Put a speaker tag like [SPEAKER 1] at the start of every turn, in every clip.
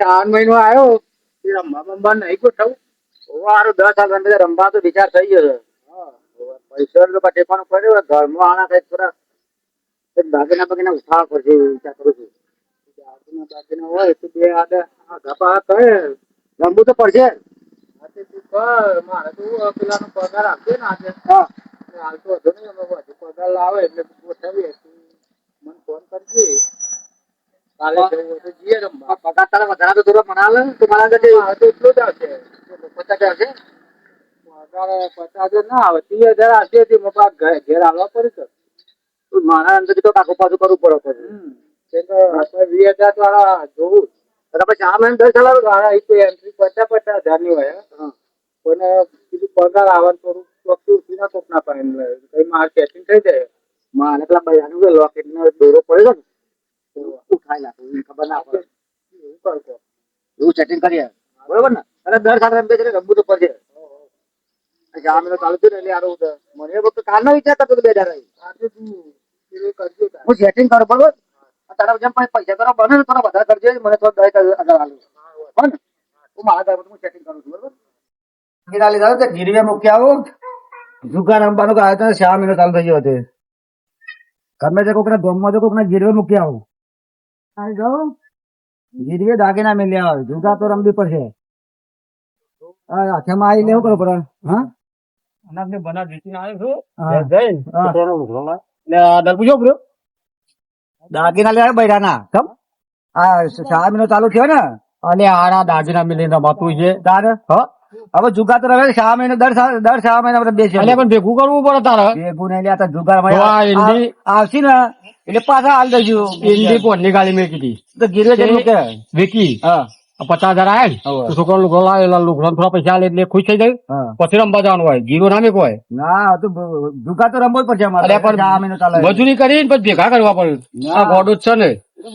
[SPEAKER 1] શ્રાવણ મહિનો આવ્યો રમવા બમવા નહીં ગોઠવું સારું 10 સાલ અંદર રમવા તો વિચાર થઈ ગયો પૈસા તો ટેકવાનો પડ્યો ઘરમાં આના કઈ થોડા દાગીના બગીના ઉઠાવવા પડશે એવું વિચાર કરું છું દાગીના હોય તો બે ગપા કહે રમવું તો પડશે મારે તો પેલાનો પગાર આપશે ને આજે હાલ તો વધુ નહીં અમે વધુ પગાર લાવે એટલે ગોઠવીએ મને ફોન કરજે કાલે જવું હોય તો જઈએ રમવા પગાર તારા વધારે તો થોડો મનાવે તો મારા આગળ તો એટલું જ આવશે 50,000 આવશે પગાર 50,000 ના આવે 30,000 આવશે તે મપા ઘેર આવવા પડે છે મારા અંદર તો કાકુ પાછું કરવું પડે છે તો 20,000 વાળા જોવું પછી આ મહિને 10 સાલ વાળા તો એન્ટ્રી 50,000 ની હોય પણ બીજું પગાર આવવાનું થોડું ચોખ્ખું ના કોક ના પાડે કઈ મારે સેટિંગ થઈ જાય મારે પેલા બજારનું લોકેટ નો દોરો પડ્યો ને ઉઠાઈ નાખું ખબર ના પડે એવું કરતો એવું સેટિંગ કરીએ બરોબર ને અને 10 સાલ રમતે છે રમવું તો પડશે આ મહિનો ચાલુ થયું ને એટલે આરું મને વખત કાલનો વિચાર કરતો 2000 આજે તું કરજો હું સેટિંગ કરું બરોબર તારા જેમ પૈસા તારા બને ને થોડા વધારે કરજે મને થોડા 10,000 આલું હો ને હું મારા ઘર હું સેટિંગ કરું છું બરોબર ગીરા લીધા તો ગીરવે મૂકી આવું જુગાર રમવાનું આવ્યો તો 6 મહિનો ચાલુ થઈ ગયો હતો ગમે તે કોકના ગમમાં તો કોકના ગીરવે મૂકી આવું આવી જાઉં ગીરવે દાગીના મેં લેવા આવે જુગાર તો રમવી પડશે હાથેમાં આવી લેવું કરવું પડે હા અનાજને બના વેચીને આવ્યો છું દાગીના લેવા બૈરાના કેમ આ 6 મહિનો ચાલુ થયો ને
[SPEAKER 2] અને આડા દાગીના મિલીને રમાતું છે
[SPEAKER 1] તારે હવે જુગાર તો રમે 6 મહિને દર 6 મહિના બે છે
[SPEAKER 2] એટલે પણ ભેગું કરવું પડે તારે
[SPEAKER 1] ભેગું નહીં લ્યા જુગાર
[SPEAKER 2] હિન્દી
[SPEAKER 1] આવશે ને એટલે પાછા હાલ દઈશું
[SPEAKER 2] હિન્દી પોની ગાડી મેં કીધી
[SPEAKER 1] તો ગીરવે જઈને કે
[SPEAKER 2] વેકી
[SPEAKER 1] હા
[SPEAKER 2] 50,000 આયા ને છોકરો લુગડો લાવે લુગડો થોડા પૈસા લે એટલે ખુશ થઈ જાય પછી રમવા જવાનું હોય જીરો નામે કોઈ
[SPEAKER 1] ના તો જુગાર તો રમવો જ પડશે અમારે પણ
[SPEAKER 2] મજૂરી કરીને પછી ભેગા કરવા પડે આ ગોડું જ છે ને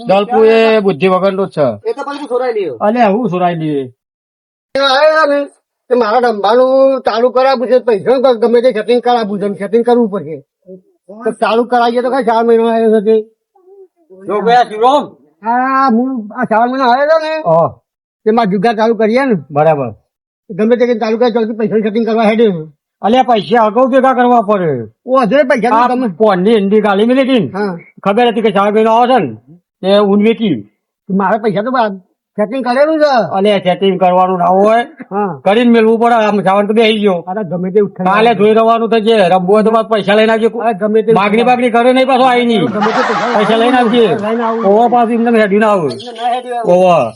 [SPEAKER 2] દલપુ એ બુદ્ધિ વગર નું જ છે
[SPEAKER 1] એ તો પછી સોરાઈ લ્યો
[SPEAKER 2] અલે હું સુરાઈ લઈએ
[SPEAKER 3] મારા રમવાનું ચાલુ કરાવવું છે પૈસા ગમે તે સેટિંગ કરાવવું છે સેટિંગ કરવું પડશે તો ચાલુ કરાવીએ તો કઈ 4 મહિનો આવ્યો છે હા હું આ 4 મહિના આવ્યો ને તેમાં જુગાર ચાલુ કરીએ ને
[SPEAKER 2] બરાબર
[SPEAKER 3] ગમે તે ચાલુ કરે પૈસા સેટિંગ કરવા હેડે
[SPEAKER 2] અલ્યા પૈસા અગાઉ ભેગા કરવા પડે
[SPEAKER 3] ઓ હજુ પૈસા તમે
[SPEAKER 2] પોની હિન્દી ગાલી મિલી હતી
[SPEAKER 3] હા
[SPEAKER 2] ખબર હતી કે 4 મહિનો આવે છે ને તે ઊન વેચી
[SPEAKER 3] મારા પૈસા તો સેટિંગ કરેલું છે
[SPEAKER 2] અલે સેટિંગ કરવાનું ના હોય
[SPEAKER 3] હા
[SPEAKER 2] કરીને મેળવું પડે આમ જવાનું તો બેસી ગયો
[SPEAKER 3] અરે ગમે તે
[SPEAKER 2] કાલે જોઈ રહેવાનું તો છે રમવું હોય તો પાછું પૈસા લઈને આવજો
[SPEAKER 3] ગમે તે
[SPEAKER 2] માગણી બાગણી કરે નહીં પાછો આવી નહીં
[SPEAKER 3] ગમે તે
[SPEAKER 2] પૈસા લઈને આવજે ઓવા પાછું એમને હેડી ના આવે ઓવા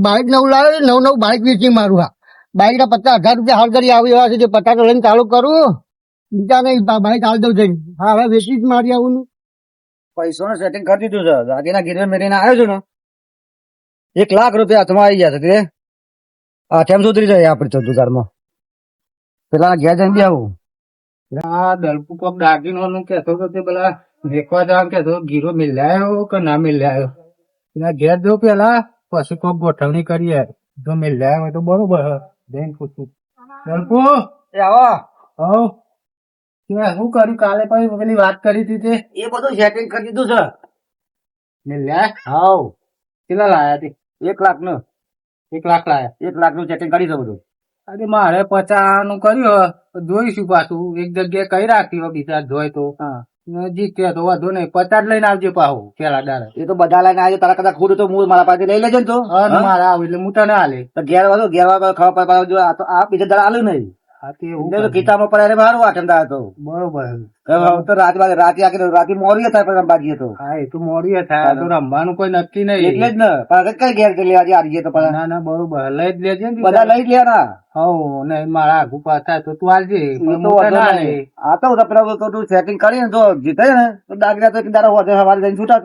[SPEAKER 3] બાઈક નવું લાવે નવું બાઈક વેચી મારું હા બાઈક ના 50,000 રૂપિયા હાલ કરી આવી એવા છે જે 50 લઈને ચાલુ કરું બીજા નહીં બાઈક હાલ દઉં જઈને હા હવે વેચી જ મારી આવું
[SPEAKER 1] પૈસો નું સેટિંગ કરી દીધું છે દાગીના ગીરવે મેળીને આવ્યો છું ને 1 લાખ રૂપિયા હાથમાં આવી ગયા છે તે કેમ સુધરી જાય આપડે તો જુગારમાં પેલા ઘેર જઈને બી આવું
[SPEAKER 2] આ દલપુ કોક દાગીનો નું કેતો તો તે પેલા વેચવા જવાનું કેતો ગીરો મિલાયો કે ના મિલાયો એના ઘેર જો પેલા પછી કોક ગોઠવણી કરીએ જો મિલાયો હોય તો બરોબર જઈને પૂછું દલપુ
[SPEAKER 1] એ આવો
[SPEAKER 2] શું કર્યું કાલે પછી પેલી વાત કરી હતી તે
[SPEAKER 1] એ બધું સેટિંગ કરી દીધું છે
[SPEAKER 2] મિલ્યા
[SPEAKER 1] હાઉ
[SPEAKER 2] કેટલા લાયા તે
[SPEAKER 1] 1 લાખ નું
[SPEAKER 2] 1 લાખ લાયા
[SPEAKER 1] 1 લાખ નું સેટિંગ કરી દઉં બધું
[SPEAKER 2] અરે મારે 50 નું કર્યું જોઈશું પાછું એક જગ્યાએ કઈ રાખ્યું બીજા જોઈ તો જીત્યો તો વધુ નહીં 50 લઈને આવજે પાહુ પેલા દાડે
[SPEAKER 1] એ તો બધા લઈને આજે તારા કદાચ ખુદ તો હું મારા પાસે લઈ લેજે ને તો
[SPEAKER 2] મારા આવું એટલે હું તને હાલે
[SPEAKER 1] તો ઘેર ખબર પડે આ બીજા દાડા આલ્યું નહીં
[SPEAKER 2] હા તે એવું
[SPEAKER 1] કિતાબમાં પડે મારું આઠમદાર તો
[SPEAKER 2] બરોબર
[SPEAKER 1] તો રાતે મોડી થાય પણ રમવા જઈએ તો
[SPEAKER 2] હા એ તો મોડી થાય તો રમવાનું કોઈ નક્કી નહીં
[SPEAKER 1] એટલે જ ને પણ કઈ ઘેર લેવા હારી જઈએ તો
[SPEAKER 2] ના ના બરોબર લઈ જ લેજે ને
[SPEAKER 1] બધા લઈ જ લેવાના
[SPEAKER 2] હવ ને મારા આગુ પાછા તો તું આવજે
[SPEAKER 1] આ તો પેલા તું સેટિંગ કરી ને જો જીતે ને તો દાગીના તો દાડા હોતે સવારે જઈને છૂટા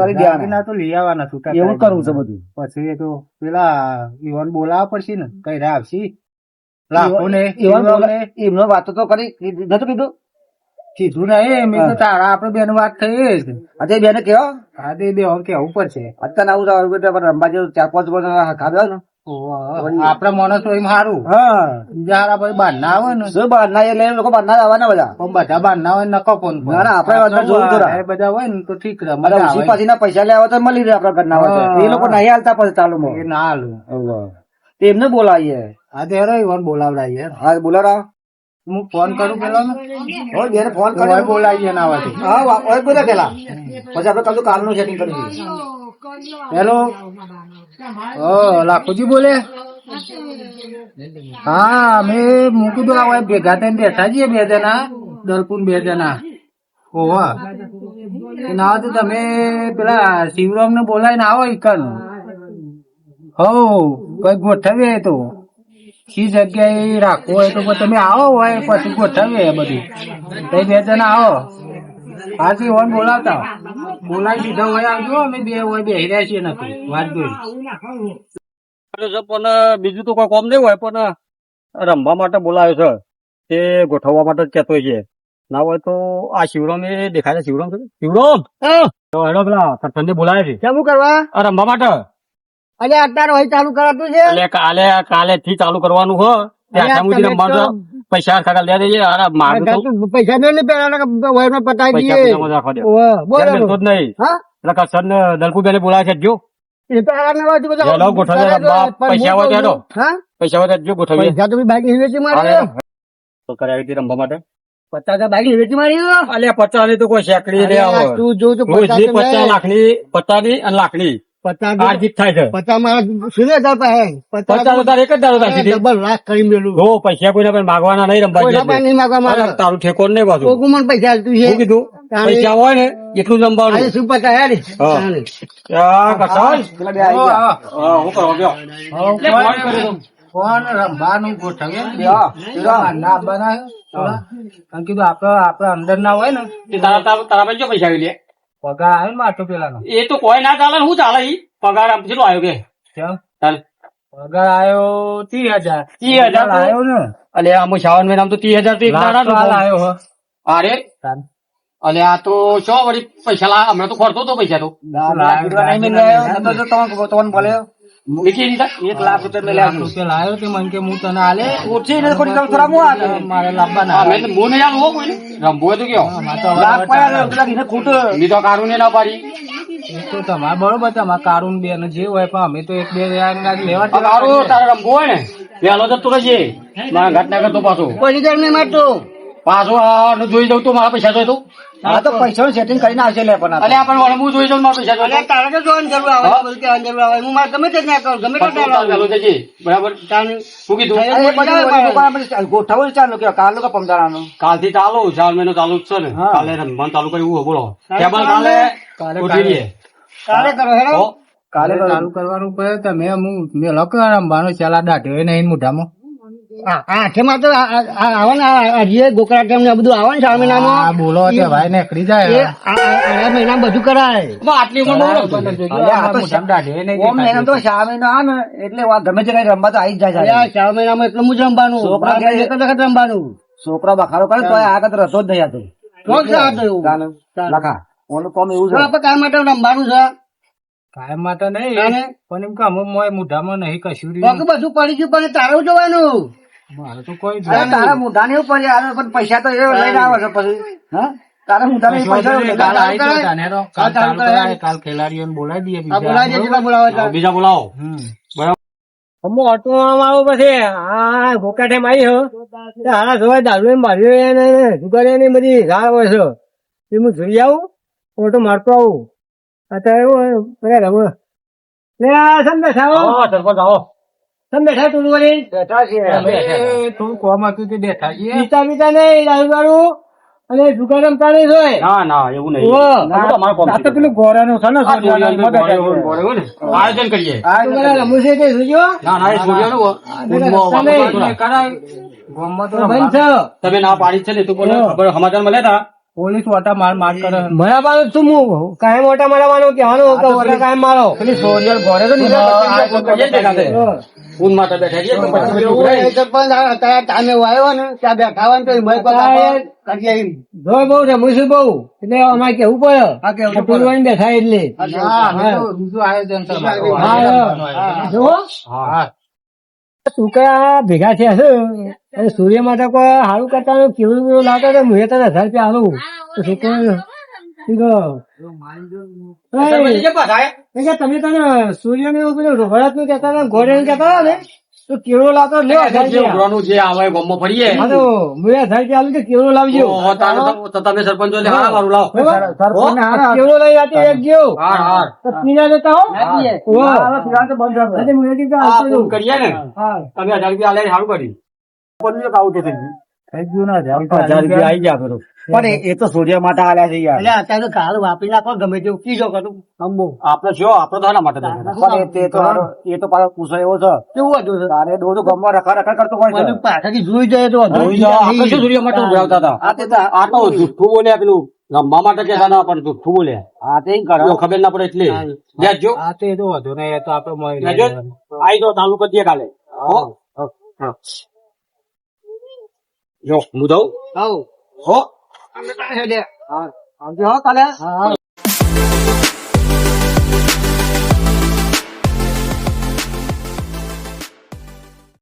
[SPEAKER 1] કરી દેવાના
[SPEAKER 2] તો લઈ આવવાના છૂટા
[SPEAKER 1] એવું કરવું છે બધું
[SPEAKER 2] પછી એ તો પેલા ઈવન બોલાવવા પડશે ને કઈ રહ્યા આવશે લાખો ને
[SPEAKER 1] એમનો વાતો તો કરી નતું કીધું
[SPEAKER 2] કીધું ને મેં તો તારા આપડે બેન વાત થઈ જ
[SPEAKER 1] આજે બેને કેવો
[SPEAKER 2] હા તે બે કેવું પડશે
[SPEAKER 1] અત્યારે આવું રમવા જેવું 4-5 વર્ષ ખાધો ને
[SPEAKER 2] આપડે માણસ તો એમ સારું
[SPEAKER 3] હા
[SPEAKER 2] બીજા હારા ભાઈ બહાર ના આવે ને
[SPEAKER 3] શું બહાર ના એટલે એ લોકો બહાર ના આવવાના બધા
[SPEAKER 2] પણ બધા બહાર ના હોય નકો ફોન
[SPEAKER 3] ના, ના, આપણે અંદર જોવું ખરા.
[SPEAKER 2] એ બધા હોય ને તો ઠીક રહે
[SPEAKER 3] અરે
[SPEAKER 2] મજા
[SPEAKER 3] ઉસી
[SPEAKER 2] આવે
[SPEAKER 3] પાછીના પૈસા લેવા તો મળી રહે આપડા ઘરના હોય તો. એ લોકો નહીં હાલતા પછી ચાલુમાં.
[SPEAKER 2] એ ના હાલું
[SPEAKER 3] તે એમને બોલાવીએ
[SPEAKER 2] હા તે હેરો ઈવન બોલાવડાવીએ
[SPEAKER 3] હા બોલાવો
[SPEAKER 2] હું ફોન કરું પેલો ને
[SPEAKER 3] બેન ફોન
[SPEAKER 2] ઓય
[SPEAKER 3] કર્યો
[SPEAKER 2] બોલાવીએ ના હોય
[SPEAKER 3] હા ઓય બોલા પેલા પછી આપડે કાલ કાલનું સેટિંગ કરીશું
[SPEAKER 2] હેલો લાખુજી બોલે હા અમે મૂકી દો આ ભેગા થઈને બેઠા છીએ બે જણા દલપુન બે જણા ઓવા ના તો તમે પેલા શિવરામ ને બોલાવીને આવો ઈકન હો કઈ ગોઠવીએ તો શી જગ્યાએ રાખવો હોય તો તમે આવો હોય પછી ગોઠવીએ બધું કઈ બે જણા આવો હાથી ઓન બોલાવતા બોલાવી દીધા હોય આવજો અમે બે હોય બેસી રહ્યા છીએ નથી વાત જોઈ
[SPEAKER 4] પણ બીજું તો કોઈ કોમ નહીં હોય પણ રમવા માટે બોલાવ્યો છે તે ગોઠવવા માટે જ કહેતો છે ના હોય તો આ શિવરામ એ દેખાય છે શિવરામ તો હેડો પેલા સત્સંગે બોલાવે છે
[SPEAKER 3] કેમ કરવા
[SPEAKER 4] આ રમવા માટે
[SPEAKER 3] અરે અત્યારે હોય ચાલુ કરાતું છે
[SPEAKER 4] એટલે કાલે થી ચાલુ કરવાનું હો ત્યાં સુધી રમવા તો પૈસા ખાતા લે દેજે અરે મારું તો
[SPEAKER 3] પૈસા ને પેલા વયમાં પતાવી
[SPEAKER 4] પૈસા
[SPEAKER 3] દઈએ
[SPEAKER 4] પૂરા રાખવા દે
[SPEAKER 3] બોલો
[SPEAKER 4] મિલતો જ નહીં
[SPEAKER 3] હા
[SPEAKER 4] એટલે કરશન દલપુબેને બોલાવે છે જો
[SPEAKER 3] એ તો આ નવા બધા
[SPEAKER 4] હેલો ગોઠવીએ રમવા પૈસા હોય તો હેડો
[SPEAKER 3] હા
[SPEAKER 4] પૈસા હોય તો જો ગોઠવીએ
[SPEAKER 3] પૈસા તો બાઈક ની વેચી મારી
[SPEAKER 4] તો કરાવી હતી રમવા માટે
[SPEAKER 3] 50,000 બાઈક ની વેચી મારી
[SPEAKER 4] અલ્યા 50 ની તો કોઈ શેકડી લે આવો
[SPEAKER 3] તું જો તો
[SPEAKER 4] રોજ ની 50 લાખની 50 ની અને લાખની આ જીત થાય છે
[SPEAKER 3] 50 મારા 0,000 પાસે
[SPEAKER 4] 50,000 એક જ દાડો થાય સીધી.
[SPEAKER 3] ડબલ લાખ કરી મેલું
[SPEAKER 4] જો પૈસા કોઈને પણ માગવાના નહીં રમવા
[SPEAKER 3] કોઈ
[SPEAKER 4] જઈએ.
[SPEAKER 3] નહીં માગવા મારે
[SPEAKER 4] અરે તારું ઠેકોન નહીં પાછું
[SPEAKER 3] કોકું મને પૈસા આલતું છે
[SPEAKER 4] શું કીધું પૈસા હોય ને એટલું જ રમવાનું
[SPEAKER 3] આજે શું પતા યાર
[SPEAKER 4] હા. આ કસાય? હા, હું કરો લ્યો. લે, ફોન કરી દઉં.
[SPEAKER 2] ફોન રમવાનું ગોઠવીએ ને ના બનાવે કારણ કીધું આપડે અંદર ના હોય ને
[SPEAKER 4] તે તારા પાસે જો પૈસા આવી લે
[SPEAKER 2] પગાર આવે ને માથું પેલા નો
[SPEAKER 4] એ તો કોઈ ના ચાલે ને શું ચાલે ઈ પગાર આમ કેટલો આવ્યો કે ચાલે
[SPEAKER 2] પગાર આવ્યો 30,000
[SPEAKER 4] 30,000 તો-
[SPEAKER 2] આવ્યો ને
[SPEAKER 4] અલે આમ શ્રાવણ મહિનામાં તો 30,000 તો એક
[SPEAKER 2] લાખ
[SPEAKER 4] દાડા
[SPEAKER 2] તો હાલ આવ્યો હો
[SPEAKER 4] અરે અલે આ તો શો વળી પૈસા હમણાં તો ખર્ચો તો પૈસા તો મૂકી દીધા 1 લાખ રૂપિયા મેલ્યા છે.
[SPEAKER 2] રૂપિયા લાવ્યો તે મને કે હું તને આલે
[SPEAKER 3] ઓછી ને થોડી થોડા મો આપે
[SPEAKER 2] મારે લાવવાના
[SPEAKER 4] હા, મેં તો મોં નહીં આલું હો કોઈને. રમવું હોય તો કયો.
[SPEAKER 3] લાખ પાયા પેલા ઘીને ખૂટે
[SPEAKER 4] મેં તો કારું ને ના પાડી.
[SPEAKER 2] એ તો તમારે બરોબર તમારે કારું બે ને જે હોય પણ અમે તો એક બે લેવા
[SPEAKER 4] આ કારું તારે રમવું હોય ને વહેલો જતો રહેજે. મારા ઘાટ ના કરતો પાછો
[SPEAKER 3] કોઈ ઘર નહીં મારતો
[SPEAKER 4] પાછો આ જોઈ દઉં તો મારા પૈસા જોઈ દઉં
[SPEAKER 3] આ તો પૈસા સેટિંગ કરીને આવશે લે પણ
[SPEAKER 4] અલે પણ વળમું જોઈ દઉં મારા પૈસા જોઈ દઉં.
[SPEAKER 3] તારે તો જોવાનું જરૂર આવે બધું કહેવાની જરૂર આવે હું મારે ગમે તે ના કરું ગમે તે
[SPEAKER 4] પાછો તાર વહેલો જજે. બરાબર શું કીધું
[SPEAKER 3] ગોઠવું ચાલુ કે કાલ લોકો પમદાણાનું
[SPEAKER 4] કાલથી ચાલુ 4 મહિનો ચાલુ જ છે ને કાલે રમવાનું ચાલુ કર્યું હોય, બોલો ટેબલ કાલે ઉઠી રહીએ.
[SPEAKER 3] કાલે કરો હેડો
[SPEAKER 4] હો?
[SPEAKER 2] કાલે ચાલુ કરવાનું પડે તમે હું મેલો રમવાનો ચાલા દાઢ્યો નહીં મોઢામાં
[SPEAKER 3] આઠેમાં તો આવે ને હજી ગોકરા ટાઈમ ને બધું આવે ને 4
[SPEAKER 2] આ
[SPEAKER 3] મહિનામાં
[SPEAKER 2] બોલો તે ભાઈ નીકળી
[SPEAKER 3] એ
[SPEAKER 2] જાય
[SPEAKER 3] આ મહિના બધું કરાય
[SPEAKER 4] પણ આટલી ઉંમર બહુ રમતો.
[SPEAKER 2] મોઢામાં દાઢ્યો નહીં
[SPEAKER 3] તો 4 મહિના આવે ને એટલે ગમે તે કઈ રમવા તો આવી જ જાય 4 મહિનામાં એટલું જ રમવાનું છોકરા એક જ વખત રમવાનું છોકરા બખારો કરે તો આગળ રસો જ નહીં હતો લખા ઓનું કોમ એવું છે આપણે કામ માટે રમવાનું છે
[SPEAKER 2] કાયમ માટે નહીં પણ એમ કે અમે મોય મોઢામાં નહીં કશું રહ્યું.
[SPEAKER 3] બધું પડી ગયું પણ તારું જોવાનું
[SPEAKER 2] મારે તો કોઈ
[SPEAKER 3] તારા મોઢા ને એવું પડી આવે પણ પૈસા તો એ લઈને આવે છે પછી હા તારા મોઢા ને
[SPEAKER 2] કાલ આવી જાઓ તાને રો. કાલ ચાલુ કરાય. કાલ ખેલાડીઓને બોલાવી દઈએ બીજા.
[SPEAKER 4] બીજા બોલાવો.
[SPEAKER 5] મોટું આમ આવું પછી આ ભૂકા ટાઈમ આવી હો હારા જોવાય દારૂ માર્યો એને જુગારી ની બધી રાહ હોય છે એ હું જોઈ આવું ફોટો મારતો આવું અત્યારે એવું બધા રમો લે સમ બેઠા
[SPEAKER 4] હા, સરપંચ આવો.
[SPEAKER 5] સમ બેઠા તું વળી
[SPEAKER 3] બેઠા છે
[SPEAKER 2] અમે થોડું કોમ હતું તે બેઠા છીએ
[SPEAKER 5] પીતા પીતા નહીં દારૂ દારૂ અને જુગાર રમતા નહીં જોય
[SPEAKER 4] ના ના એવું નહીં.
[SPEAKER 5] ઓહો.
[SPEAKER 4] આ તો અમારો કોમ છે.
[SPEAKER 2] પેલું ગોરાનું છે ને
[SPEAKER 4] આ જોડિયાનું ગોળે હોય ને, આયોજન કરીએ.
[SPEAKER 5] તું પેલા રમવું છે તે જોજો
[SPEAKER 4] ના ના એ જોડિયાનું હો. ઊંઘમાં વાપરવાનું
[SPEAKER 2] કરાય ગોમમાં તો
[SPEAKER 5] બંધ છે
[SPEAKER 4] તમે ના પાડી છે ને તું બોલે ખબર સમાચાર મળ્યા હતા
[SPEAKER 2] પોલીસ ઓટા માર માર કરે
[SPEAKER 5] મરાવાનું શું હું કાયમ મોટા મારવાનું કહેવાનું કે ઓટા કાયમ મારો
[SPEAKER 2] પેલી સોડિયર ઘોડે તો નહીં
[SPEAKER 4] આ તો કરીએ જ બેઠા છે. ઊન માટે બેઠા છીએ તો પછી બધું ઉભરાય.
[SPEAKER 3] ટાઈમે આવ્યો ને ત્યાં બેઠા હોય ને તો કરીએ
[SPEAKER 5] જોય બહુ રમું છું બહુ એટલે અમારે કેવું પડે
[SPEAKER 3] હા, કેવું પડે.
[SPEAKER 5] ટુલવાની બેઠા એટલે
[SPEAKER 2] ના અમે તો બીજું આયોજન છે અમારું.
[SPEAKER 5] હા, જુઓ
[SPEAKER 4] હા
[SPEAKER 5] તું કયા ભેગા થયા છે અને સૂર્ય માટે કોઈ સારું કરતા નથી, કેવું લાવતા તો હું તને 1000 રૂપિયા આલું તો છોકરો તમે તને સૂર્ય ને પેલું રોહળત નું કહેતા હતા, ઘોડે નું કહેતા હતા ને તો કેળો લાવતો લ્યો 1000 રૂપિયા.
[SPEAKER 4] છોકરાનું જે આવે ગમો ફરીએ
[SPEAKER 5] હા તો હું 1000 રૂપિયા આલું તો કેળો લાવજો.
[SPEAKER 4] તમે સરપંચ મારું લાવો
[SPEAKER 5] કેળો લઈ રાતે એક જેવો
[SPEAKER 4] હાર
[SPEAKER 5] તો પીના લેતા હો.
[SPEAKER 3] ના પીએ.
[SPEAKER 5] ઓહો.
[SPEAKER 3] હા, હવે પીવાનું તો બંધ રાખો.
[SPEAKER 5] આજે હું એક
[SPEAKER 4] આ
[SPEAKER 5] આવતો
[SPEAKER 4] ફોન કરીએ ને
[SPEAKER 5] હા
[SPEAKER 4] તમે 1000 રૂપિયા આલે સારું કર્યું પણ આવું તો થઈ ગયું
[SPEAKER 2] થઈ ગયું ના
[SPEAKER 4] 1000 રૂપિયા આવી ગયા કરો
[SPEAKER 3] પણ એ તો સૂર્ય માટે આલ્યા છે યાર. એટલે અત્યારે તો કાળ વાપરી નાખો ગમે તેવું કીધો કરું અંબો.
[SPEAKER 4] આપણે છો આપણે તો આના માટે દેખાતા.
[SPEAKER 3] પણ એ તો પાછો પૂછો એવો છે. કેવું હતું છે? તારે ડોડો ગમવા રખા કરતો હોય છે. પાછળથી જોઈ જાય તો
[SPEAKER 4] જોઈ જાઓ, આપણે શું સૂર્ય માટે ઉભરાવતા હતા આ તો જુઠ્ઠું બોલ્યા પેલું રમવા માટે કહેતા ના પણ જુઠ્ઠું બોલ્યા
[SPEAKER 3] હા તે કરો.
[SPEAKER 4] જો ખબર ના પડે એટલે લેજો
[SPEAKER 2] આ તો એ તો વધુ નહીં, એ તો આપડે મળી
[SPEAKER 4] લેજો આઈ તો ચાલુ કરી દે કાલે હો જો હું દઉં
[SPEAKER 3] આવ.
[SPEAKER 4] હો
[SPEAKER 3] આવજો હો કાલે. હા